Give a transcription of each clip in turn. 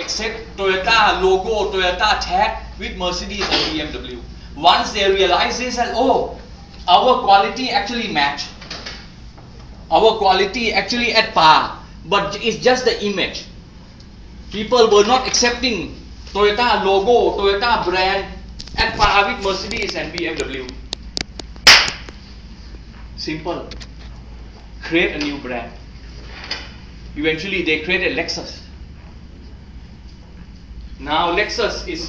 accept Toyota logo, Toyota tag with Mercedes and BMW. Once they realize this, and oh, our quality actually match, our quality actually at par, but it's just the image. People were not accepting Toyota logo, Toyota brand at par with Mercedes and BMW. Simple. Create a new brand. Eventually they created Lexus. Now Lexus is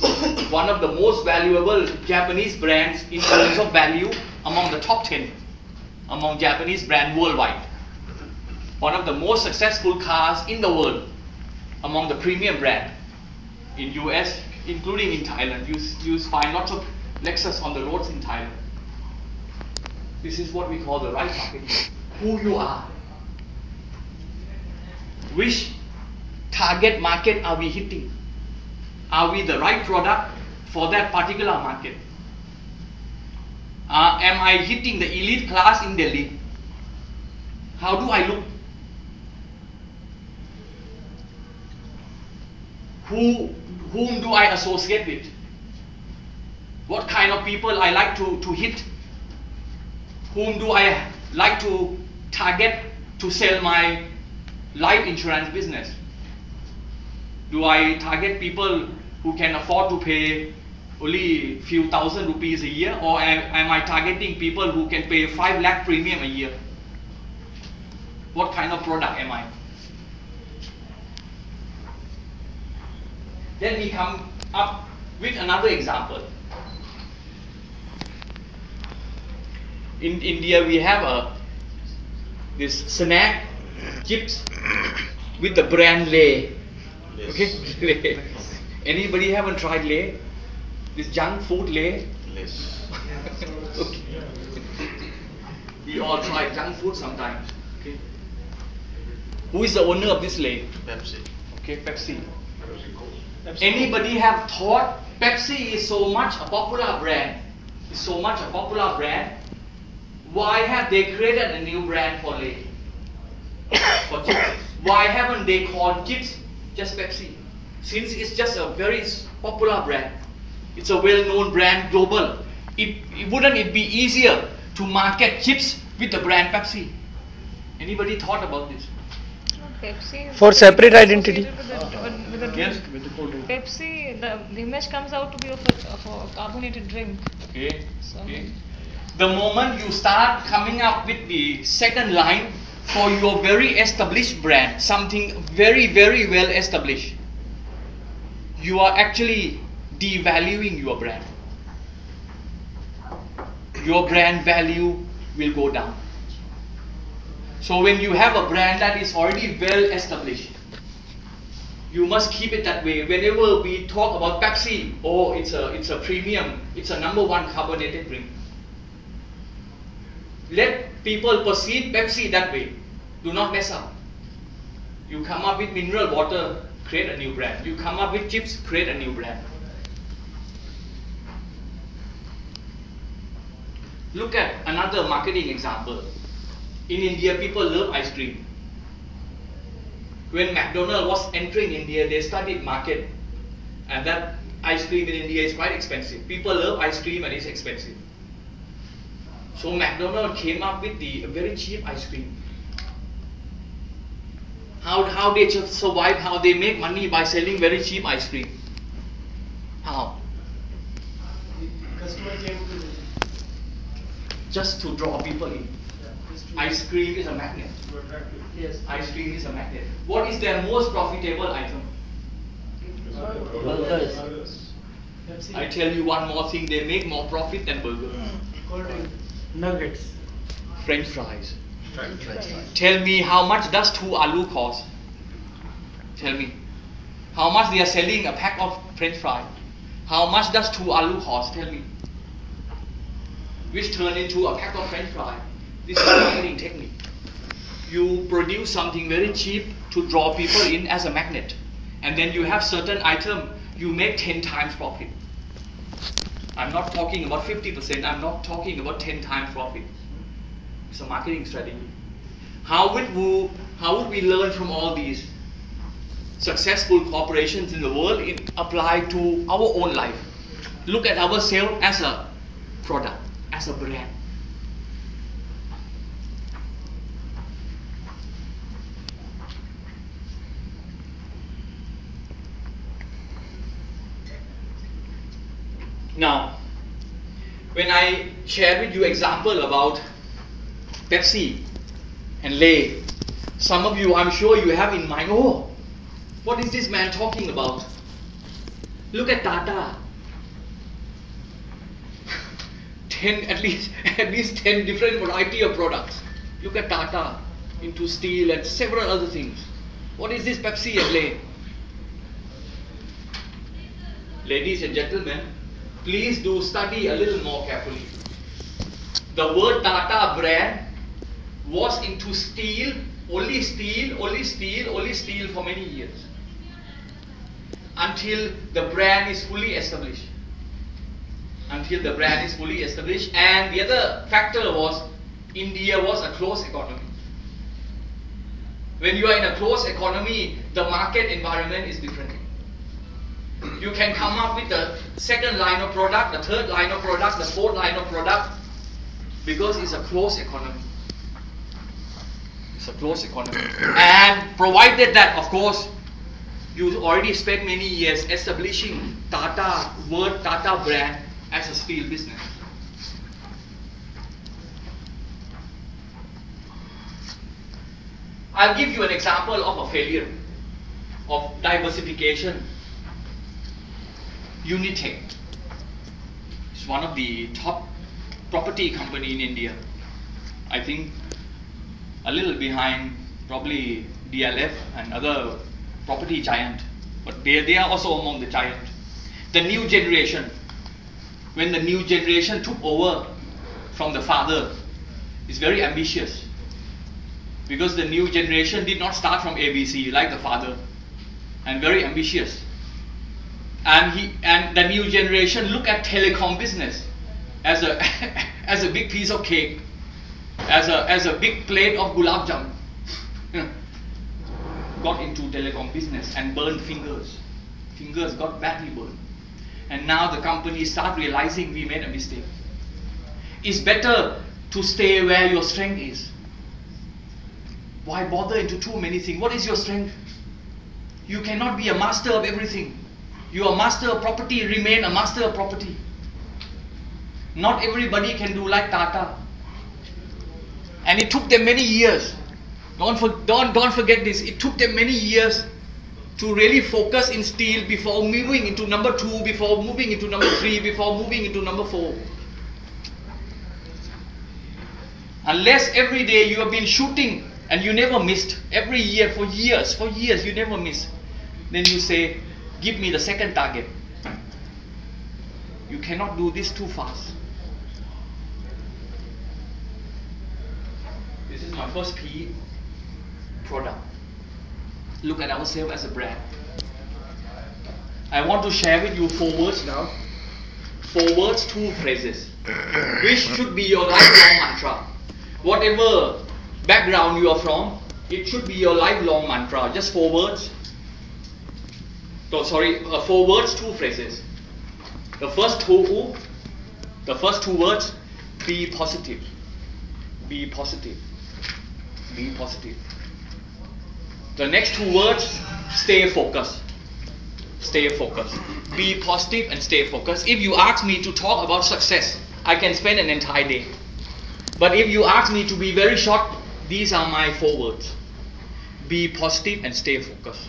one of the most valuable Japanese brands in terms of value among the top 10 among Japanese brands worldwide. One of the most successful cars in the world among the premium brand in US, including in Thailand. You find lots of Lexus on the roads in Thailand. This is what we call the right marketing. Who you are. Which target market are we hitting? Are we the right product for that particular market? Am I hitting the elite class in Delhi? How do I look? Whom do I associate with? What kind of people I like to hit? Whom do I like to target to sell my life insurance business? Do I target people who can afford to pay only few thousand rupees a year, or am I targeting people who can pay 5 lakh premium a year? What kind of product am I? Then we come up with another example. In India we have this snack chips with the brand Lay. Okay, Lay. Anybody haven't tried Lay? This junk food Lay? Yes. Okay. We all try junk food sometimes. Okay. Who is the owner of this Lay? Pepsi. Okay, Pepsi. Anybody have thought Pepsi is so much a popular brand? Is so much a popular brand. Why have they created a new brand for Lay? For chips? Why haven't they called chips just Pepsi? Since it's just a very popular brand, it's a well-known brand global. Wouldn't it be easier to market chips with the brand Pepsi? Anybody thought about this? Pepsi For separate identity. With the Yes. drink. Pepsi, the image comes out to be of a carbonated drink. Okay. So, Okay. The moment you start coming up with the second line for your very established brand, something very, very well established, you are actually devaluing your brand. Your brand value will go down. So when you have a brand that is already well established, you must keep it that way. Whenever we talk about Pepsi, oh, it's a premium, it's a #1 carbonated drink. Let people perceive Pepsi that way. Do not mess up. You come up with mineral water, create a new brand. You come up with chips, create a new brand. Look at another marketing example. In India, people love ice cream. When McDonald's was entering India, they studied market, and that ice cream in India is quite expensive. People love ice cream and it's expensive. So McDonald's came up with the very cheap ice cream. How they just survive, how they make money by selling very cheap ice cream. How? Customer came to Just to draw people in. Ice cream is a magnet. attractive. yes. Ice cream is a magnet. What is their most profitable item? Burgers. I tell you one more thing, they make more profit than burger. Cold drink. Nuggets. French fries. French fries. Tell me how much does 2 aloo cost? Tell me. How much they are selling a pack of French fries? How much does 2 aloo cost? Tell me. Which turn into a pack of French fries. This is a marketing technique. You produce something very cheap to draw people in as a magnet. And then you have certain item, you make 10 times profit. I'm not talking about 50%, I'm not talking about 10 times profit. It's a marketing strategy. How would we learn from all these? successful corporations in the world apply to our own life. Look at ourselves as a product, as a brand. Now, when I share with you example about Pepsi and Lay, some of you, I'm sure you have in mind, oh, what is this man talking about? Look at Tata. At least 10 different variety of products. Look at Tata into steel and several other things. What is this Pepsi and Lay? Ladies and gentlemen, please do study a little more carefully. The word Tata brand was into steel, only steel for many years, until the brand is fully established. And the other factor was India was a closed economy. When you are in a closed economy, the market environment is different. You can come up with the second line of product, the third line of product, the fourth line of product, because it's a closed economy. It's a closed economy. And provided that, of course, you already spent many years establishing Tata brand as a steel business. I'll give you an example of a failure of diversification. Unitech is one of the top property company in India. I think a little behind probably DLF and other property giant, but they are also among the giant. The new generation, when the new generation took over from the father, is very ambitious, because the new generation did not start from ABC like the father, and very ambitious. And the new generation look at telecom business as a as a big piece of cake, as a big plate of gulab jamun. Got into telecom business and burned fingers. Fingers got badly burned. And now the company start realizing we made a mistake. It's better to stay where your strength is. Why bother into too many things? What is your strength? You cannot be a master of everything. You are a master of property, remain a master of property. Not everybody can do like Tata. And it took them many years. Don't forget this. It took them many years to really focus in steel before moving into number 2, before moving into number 3, before moving into number 4. Unless every day you have been shooting and you never missed, every year for years you never miss, then you say, give me the second target. You cannot do this too fast. This is my first P, product. Look at ourselves as a brand. I want to share with you 4 words now. 4 words, 2 phrases, which should be your lifelong mantra. Whatever background you are from, it should be your lifelong mantra. Just 4 words. 4 words, 2 phrases. The first two words, be positive. Be positive. Be positive. The next 2 words, stay focused. Stay focused. Be positive and stay focused. If you ask me to talk about success, I can spend an entire day. But if you ask me to be very short, these are my 4 words. Be positive and stay focused.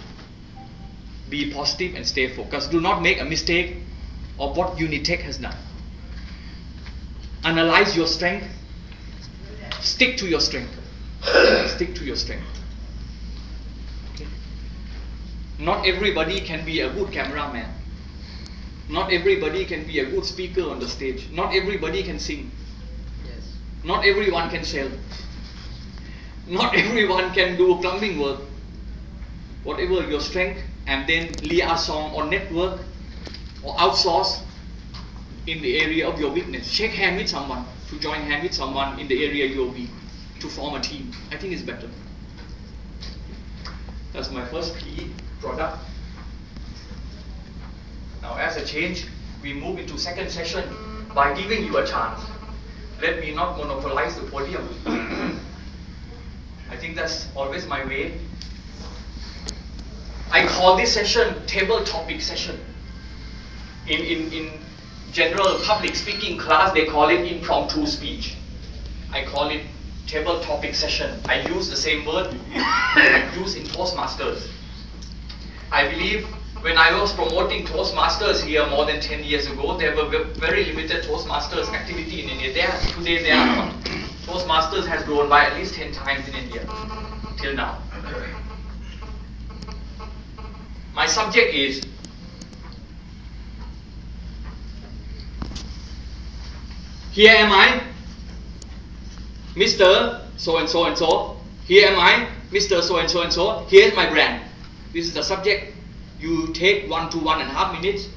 Be positive and stay focused. Do not make a mistake of what Unitech has done. Analyze your strength. Stick to your strength. Stick to your strength. Okay. Not everybody can be a good cameraman. Not everybody can be a good speaker on the stage. Not everybody can sing. Yes. Not everyone can sell. Not everyone can do plumbing work. Whatever your strength, and then liaison or network or outsource in the area of your weakness. Shake hand with someone, to join hand with someone in the area you're weak, to form a team. I think it's better. That's my first P, product. Now, as a change, we move into second session by giving you a chance. Let me not monopolize the podium. I think that's always my way. I call this session table topic session. In general public speaking class, they call it impromptu speech. I call it table topic session. I use the same word I use in Toastmasters. I believe when I was promoting Toastmasters here more than 10 years ago, there were very limited Toastmasters activity in India. Today they are not. Toastmasters has grown by at least 10 times in India till now. My subject is here am I, Mr. So and so and so. Here am I, Mr. So and so and so. Here is my brand. This is the subject. You take 1 to 1.5 minutes